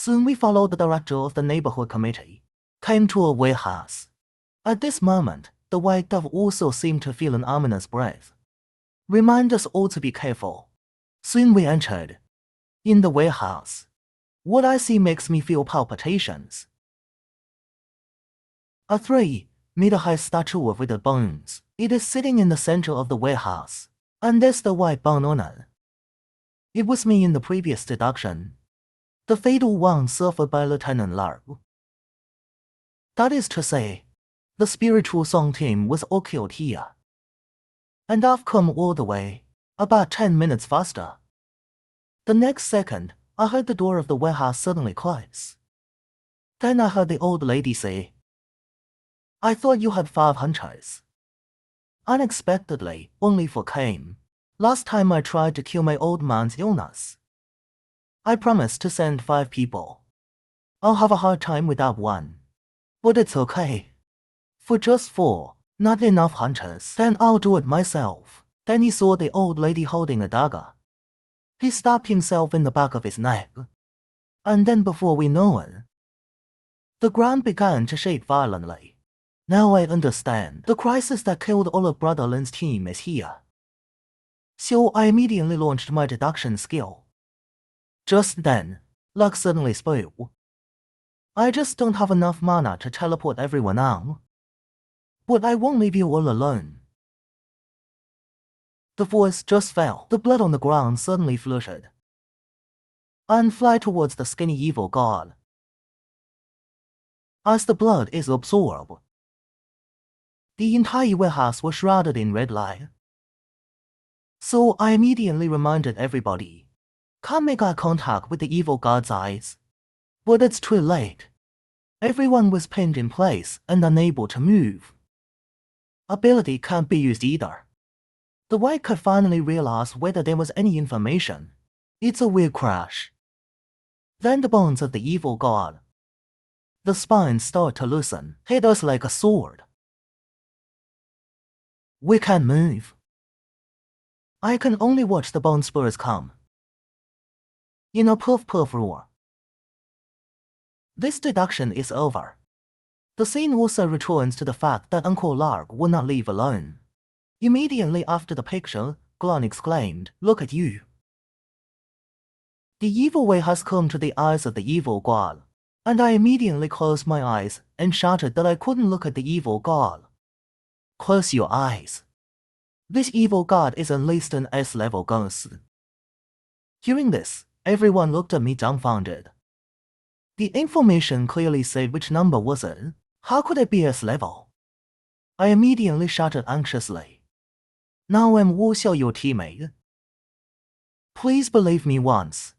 Soon we followed the director of the neighborhood committee, came to a warehouse. At this moment, the white dove also seemed to feel an ominous breath. Remind us all to be careful. Soon we entered. In the warehouse, what I see makes me feel palpitations. A 3-meter-high statue of withered bones. It is sitting in the center of the warehouse, and there's the white bone on it. It was me in the previous deduction, the fatal one suffered by Lieutenant Lark. That is to say, the spiritual song team was all killed here. And I've come all the way, about 10 minutes faster. The next second, I heard the door of the warehouse suddenly close. Then I heard the old lady say, "I thought you had 5 hunters." Unexpectedly, only 4 came. Last time I tried to cure my old man's illness, I promised to send 5 people. I'll have a hard time without 1. But it's okay. For just 4, not enough hunters. Then I'll do it myself. Then he saw the old lady holding a dagger. He stabbed himself in the back of his neck. And then before we know it, the ground began to shake violently. Now I understand. The crisis that killed all of Brother Lin's team is here. So I immediately launched my deduction skill. Just then, luck suddenly spoke. I just don't have enough mana to teleport everyone out. But I won't leave you all alone. The voice just fell. The blood on the ground suddenly fluttered and fly towards the skinny evil god. As the blood is absorbed, the entire warehouse was shrouded in red light. So I immediately reminded everybody, can't make eye contact with the evil god's eyes. But it's too late. Everyone was pinned in place and unable to move. Ability can't be used either. The white could finally realize whether there was any information. It's a weird crash. Then the bones of the evil god, the spines start to loosen, hit us like a sword. We can't move. I can only watch the bone spurs come in a puff-puff roar. This deduction is over. The scene also returns to the fact that Uncle Lark would not leave alone. Immediately after the picture, Glon exclaimed, "Look at you." The evil way has come to the eyes of the evil god, and I immediately closed my eyes and shouted that I couldn't look at the evil god. Close your eyes. This evil god is at least an S-level ghost. Hearing this, everyone looked at me dumbfounded. The information clearly said which number was it. How could it be S-level? I immediately shouted anxiously, "Now I'm Wu Xiao, your teammate. Please believe me once."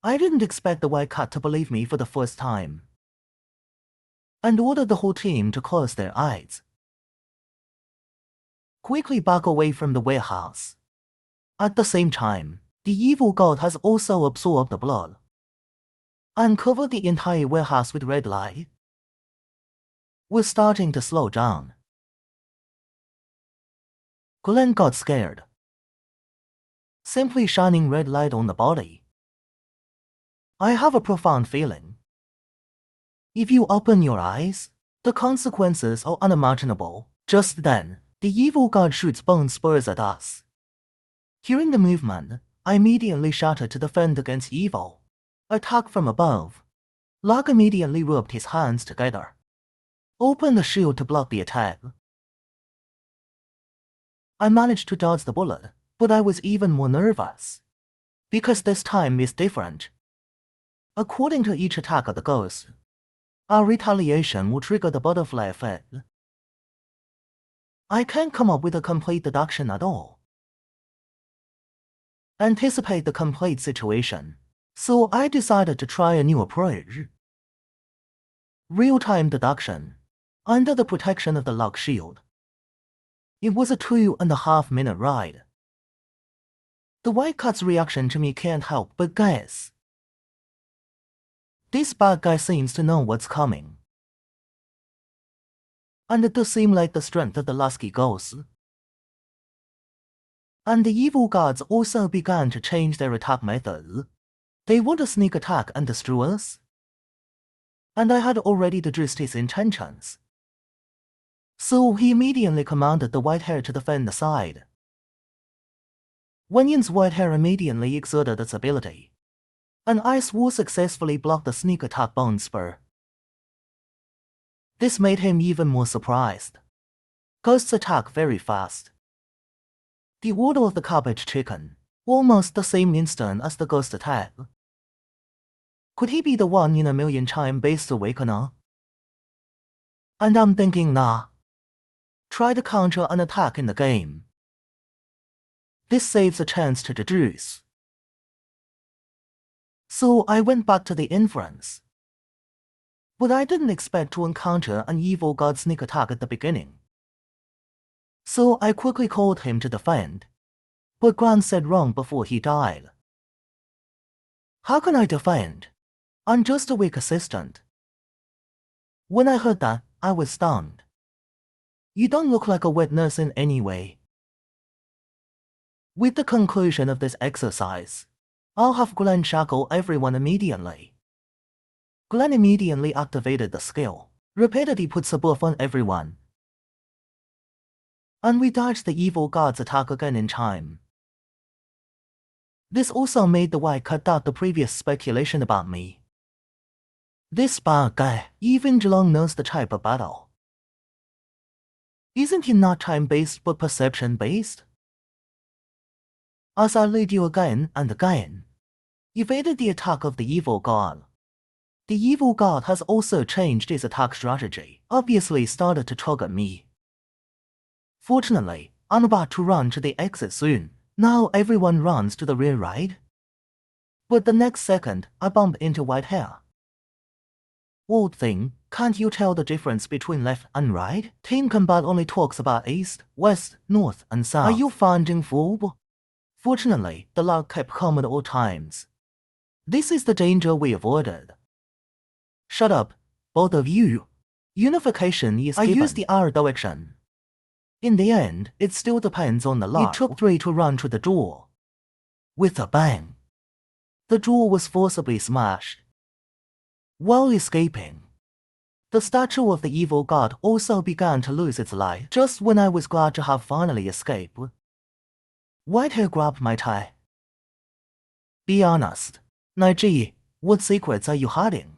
I didn't expect the white cat to believe me for the first time, and ordered the whole team to close their eyes. Quickly back away from the warehouse. At the same time, the evil god has also absorbed the blood and covered the entire warehouse with red light. We're starting to slow down. Glenn got scared. Simply shining red light on the body. I have a profound feeling. If you open your eyes, the consequences are unimaginable. Just then, the evil god shoots bone spurs at us. Hearing the movement, I immediately shouted to defend against evil. Attack from above. Lark immediately rubbed his hands together. Open the shield to block the attack. I managed to dodge the bullet, but I was even more nervous, because this time is different. According to each attack of the ghost, our retaliation will trigger the butterfly effect. I can't come up with a complete deduction at all. Anticipate the complete situation, so I decided to try a new approach. Real-time deduction, under the protection of the lock shield. It was a 2.5-minute ride. The white cat's reaction to me can't help but guess. This bad guy seems to know what's coming. And it does seem like the strength of the Lasky ghosts. And the evil gods also began to change their attack methods. They want to sneak attack and destroy us? And I had already deduced his intentions. So he immediately commanded the white hair to defend the side. Wen Yin's white hair immediately exerted its ability, and I swore successfully blocked the sneak attack bone spur. This made him even more surprised. Ghosts attack very fast. The order of the cabbage chicken, almost the same instant as the ghost attack. Could he be the 1 in a million time-based awakener? And I'm thinking, nah. Try to counter an attack in the game. This saves a chance to deduce. So I went back to the inference. But I didn't expect to encounter an evil god sneak attack at the beginning. So I quickly called him to defend, but Gran said wrong before he died. How can I defend? I'm just a weak assistant. When I heard that, I was stunned. You don't look like a witness in any way. With the conclusion of this exercise, I'll have Glenn shackle everyone immediately. Glenn immediately activated the skill. Rapidity puts a buff on everyone. And we dodged the evil god's attack again in time. This also made the white cut out the previous speculation about me. This bad guy, even Zhang knows the type of battle. Isn't he not time-based but perception-based? As I lead you again and again, evaded the attack of the evil god. The evil god has also changed his attack strategy, obviously started to target me. Fortunately, I'm about to run to the exit soon. Now everyone runs to the rear right. But the next second, I bump into white hair. Old thing, can't you tell the difference between left and right? Team Combat only talks about east, west, north, and south. Are you finding fool? Fortunately, the loud kept calm at all times. This is the danger we avoided. Shut up, both of you. Unification is given. I used the R direction. In the end, it still depends on the luck. It took 3 to run to the door. With a bang, the door was forcibly smashed. While escaping, the statue of the evil god also began to lose its light just when I was glad to have finally escaped. Whitehair grabbed my tie. Be honest, Naiji, what secrets are you hiding?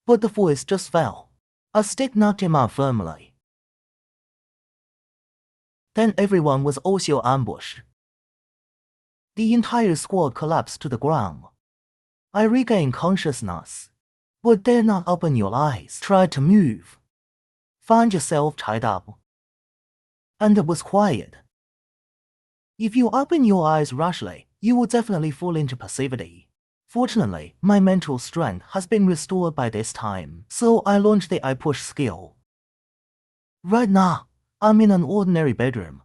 But the voice just fell. A stick knocked him out firmly. Then everyone was also ambushed. The entire squad collapsed to the ground. I regained consciousness. But dare not open your eyes. Try to move. Find yourself tied up. And it was quiet. If you open your eyes rashly, you will definitely fall into passivity. Fortunately, my mental strength has been restored by this time, so I launched the I push skill. Right now, I'm in an ordinary bedroom.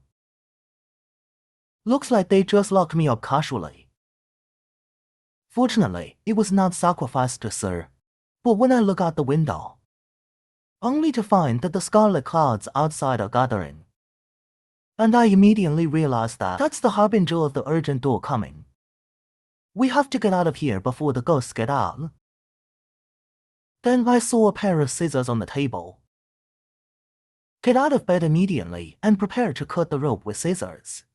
Looks like they just locked me up casually. Fortunately, it was not sacrificed to Sir. But when I look out the window, only to find that the scarlet clouds outside are gathering. And I immediately realized that that's the harbinger of the urgent door coming. We have to get out of here before the ghosts get out. Then I saw a pair of scissors on the table. Get out of bed immediately and prepare to cut the rope with scissors.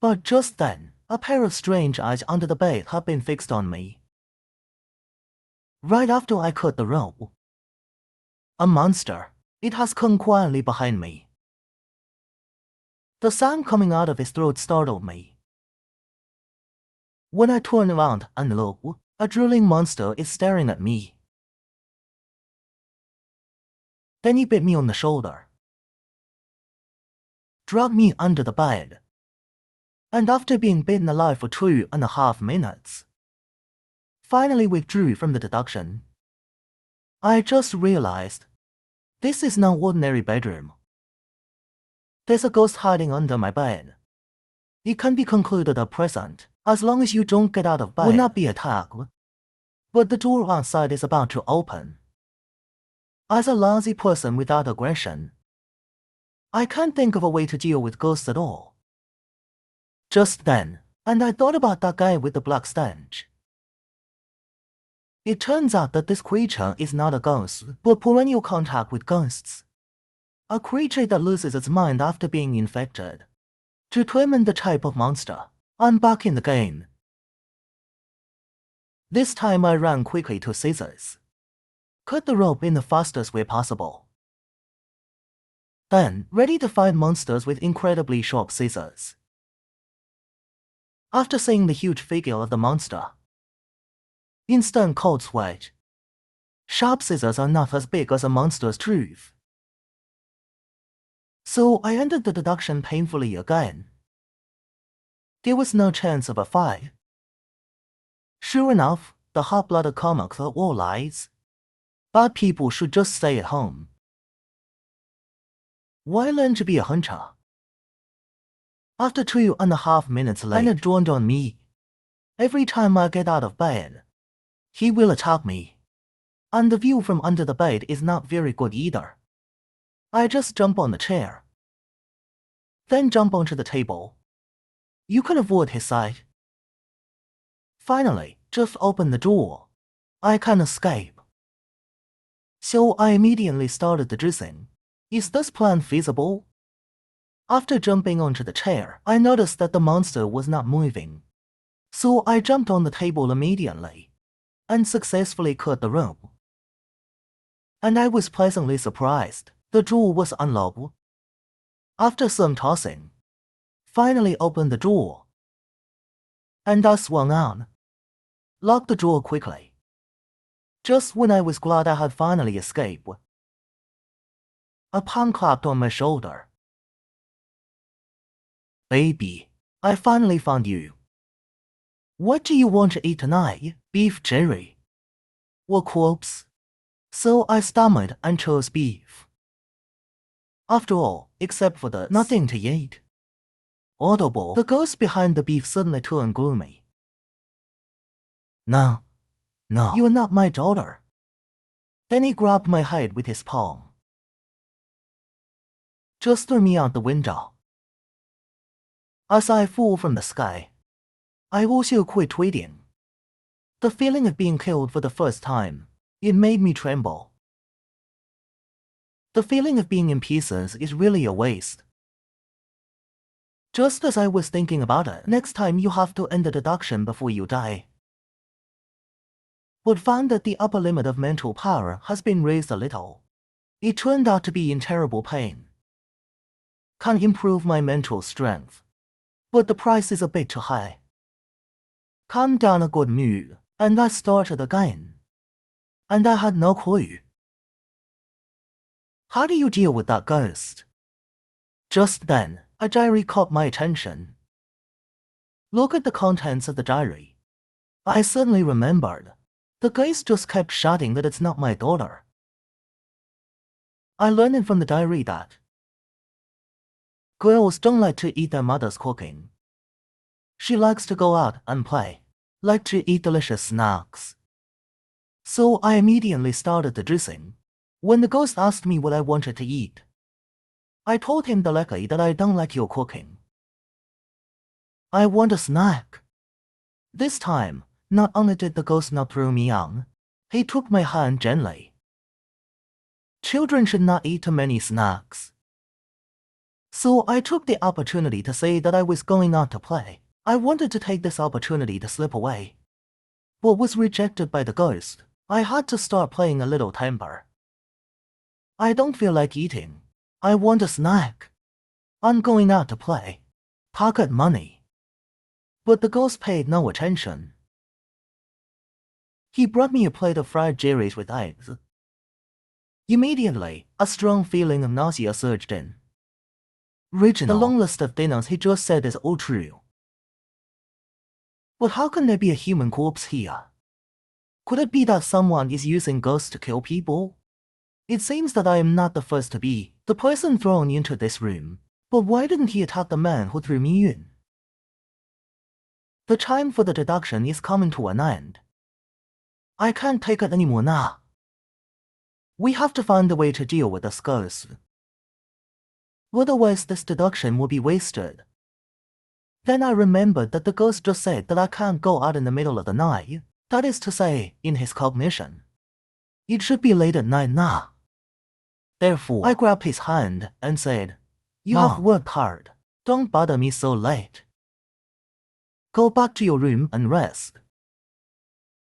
But just then, a pair of strange eyes under the bed had been fixed on me. Right after I cut the rope, a monster, it has come quietly behind me. The sound coming out of his throat startled me. When I turn around and look, a drooling monster is staring at me. Then he bit me on the shoulder, dragged me under the bed, and after being bitten alive for 2.5 minutes, finally withdrew from the deduction. I just realized, this is no ordinary bedroom. There's a ghost hiding under my bed. It can be concluded at present, as long as you don't get out of bed, will not be attacked. But the door outside is about to open. As a lousy person without aggression, I can't think of a way to deal with ghosts at all. Just then, And I thought about that guy with the black stench. It turns out that this creature is not a ghost, but perennial contact with ghosts. A creature that loses its mind after being infected. To determine the type of monster, I'm back in the game. This time I ran quickly to scissors. Cut the rope in the fastest way possible. Then, ready to fight monsters with incredibly sharp scissors. After seeing the huge figure of the monster, instant cold sweat. Sharp scissors are not as big as a monster's truth. So I ended the deduction painfully again. There was no chance of a fight. Sure enough, the hot-blooded comics are all lies. Bad people should just stay at home. Why learn to be a hunter? After 2.5 minutes later, it dawned on me. Every time I get out of bed, he will attack me. And the view from under the bed is not very good either. I just jump on the chair. Then jump onto the table. You can avoid his sight. Finally, just open the door. I can escape. So I immediately started deducing. Is this plan feasible? After jumping onto the chair, I noticed that the monster was not moving. So I jumped on the table immediately and successfully cut the rope. And I was pleasantly surprised. The door was unlocked. After some tossing, finally opened the door. And I swung out. Locked the door quickly. Just when I was glad I had finally escaped, a palm clapped on my shoulder. Baby, I finally found you. What do you want to eat tonight? Beef jerry? Or corpse? So I stammered and chose beef. After all, except for the nothing to eat. Audible, the ghost behind the beef suddenly turned gloomy. No, you are not my daughter. Then he grabbed my head with his palm. Just threw me out the window. As I fell from the sky, I also quit tweeting. The feeling of being killed for the first time, it made me tremble. The feeling of being in pieces is really a waste. Just as I was thinking about it, next time you have to end the deduction before you die. But found that the upper limit of mental power has been raised a little. It turned out to be in terrible pain. Can improve my mental strength, but the price is a bit too high. Calm down a good mood, and I started again. And I had no clue. How do you deal with that ghost? Just then, a diary caught my attention. Look at the contents of the diary. I suddenly remembered. The ghost just kept shouting that it's not my daughter. I learned from the diary that girls don't like to eat their mother's cooking. She likes to go out and play, like to eat delicious snacks. So I immediately started deducing. When the ghost asked me what I wanted to eat, I told him directly that I don't like your cooking. I want a snack. This time, not only did the ghost not throw me on, he took my hand gently. Children should not eat too many snacks. So I took the opportunity to say that I was going out to play. I wanted to take this opportunity to slip away, but was rejected by the ghost. I had to start playing a little temper. I don't feel like eating. I want a snack. I'm going out to play. Pocket money. But the ghost paid no attention. He brought me a plate of fried cherries with eggs. Immediately, a strong feeling of nausea surged in. The long list of dinners he just said is all true. But how can there be a human corpse here? Could it be that someone is using ghosts to kill people? It seems that I am not the first to be the person thrown into this room. But why didn't he attack the man who threw me in? The time for the deduction is coming to an end. I can't take it anymore now. We have to find a way to deal with this ghost. Otherwise this deduction will be wasted. Then I remembered that the ghost just said that I can't go out in the middle of the night. That is to say, in his cognition. It should be late at night now. Therefore, I grabbed his hand and said, "You have worked hard. Don't bother me so late. Go back to your room and rest."